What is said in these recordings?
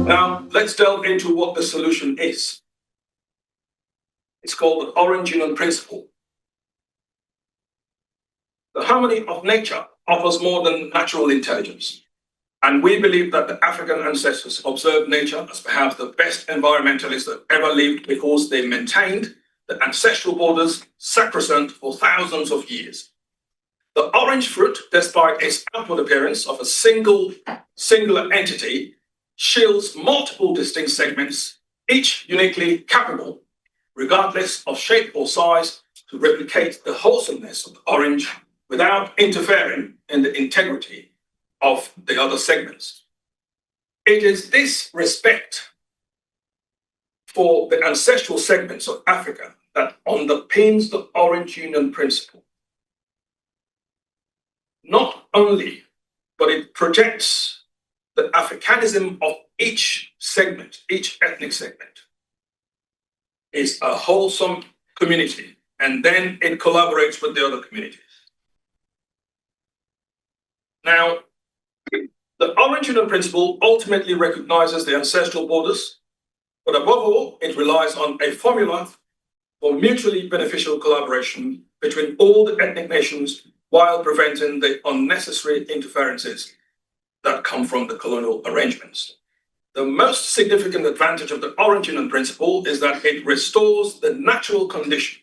Now, let's delve into what the solution is. It's called the Orange Union Principle. The harmony of nature offers more than natural intelligence. And we believe that the African ancestors observed nature as perhaps the best environmentalists that ever lived because they maintained the ancestral borders sacrosanct for thousands of years. The orange fruit, despite its outward appearance of a singular entity, shields multiple distinct segments, each uniquely capable, regardless of shape or size, to replicate the wholesomeness of the orange without interfering in the integrity of the other segments. It is this respect for the ancestral segments of Africa that underpins the Orange Union Principle. Not only, but it projects the Africanism of each segment, each ethnic segment is a wholesome community, and then it collaborates with the other communities. Now, the Orange Union Principle ultimately recognizes the ancestral borders, but above all, it relies on a formula for mutually beneficial collaboration between all the ethnic nations while preventing the unnecessary interferences that come from the colonial arrangements. The most significant advantage of the Orange Union Principle is that it restores the natural condition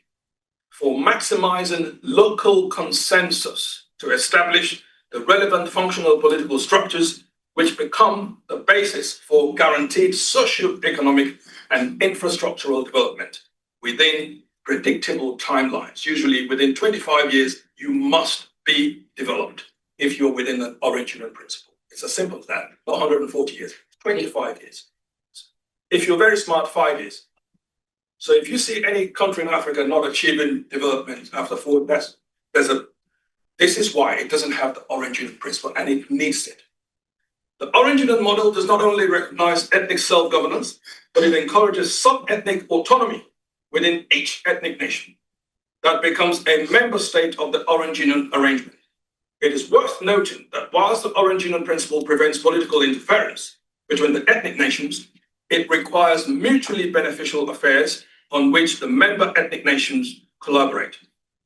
for maximizing local consensus to establish the relevant functional political structures which become the basis for guaranteed socio-economic and infrastructural development within predictable timelines. Usually within 25 years, you must be developed if you're within the Orange Union Principle. It's as simple as that, not 140 years, 25 years. If you're very smart, 5 years. So if you see any country in Africa not achieving development after 4, this is why it doesn't have the Orange Union Principle, and it needs it. The Orange Union model does not only recognize ethnic self-governance, but it encourages sub-ethnic autonomy within each ethnic nation that becomes a member state of the Orange Union arrangement. It is worth noting that whilst the Orange Union Principle prevents political interference between the ethnic nations, it requires mutually beneficial affairs on which the member ethnic nations collaborate.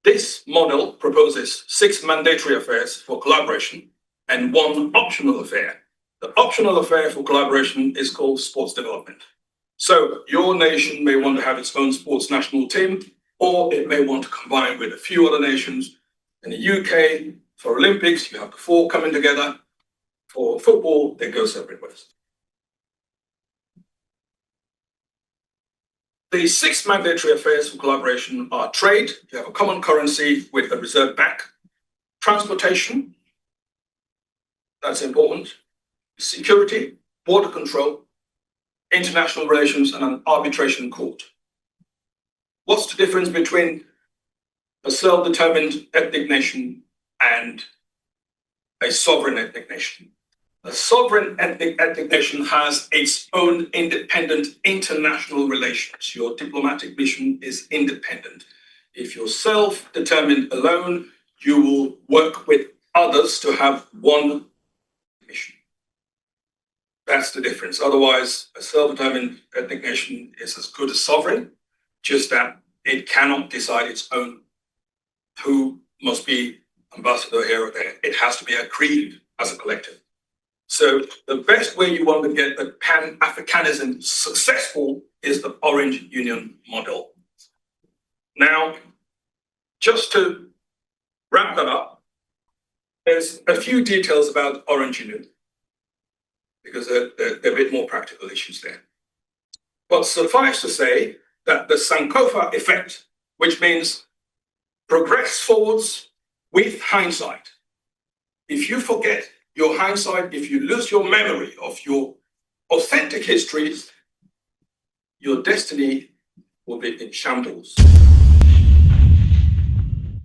This model proposes 6 mandatory affairs for collaboration and 1 optional affair. The optional affair for collaboration is called sports development. So your nation may want to have its own sports national team, or it may want to combine with a few other nations. In the UK, for Olympics, you have the 4 coming together. For football, they go separate ways. The 6 mandatory affairs for collaboration are trade, you have a common currency with a reserve bank; transportation, that's important; security, border control; international relations, and an arbitration court. What's the difference between a self-determined ethnic nation and a sovereign ethnic nation? A sovereign ethnic nation has its own independent international relations. Your diplomatic mission is independent. If you're self-determined alone, you will work with others to have one mission. That's the difference. Otherwise, a self-determined ethnic nation is as good as sovereign, just that it cannot decide its own who must be ambassador here or there. It has to be agreed as a collective. So the best way you want to get the Pan-Africanism successful is the Orange Union model. Now, just to wrap that up, there's a few details about Orange Union, because there are a bit more practical issues there. But suffice to say that the Sankofa effect, which means progress forwards with hindsight. If you forget your hindsight, if you lose your memory of your authentic histories, your destiny will be in shambles.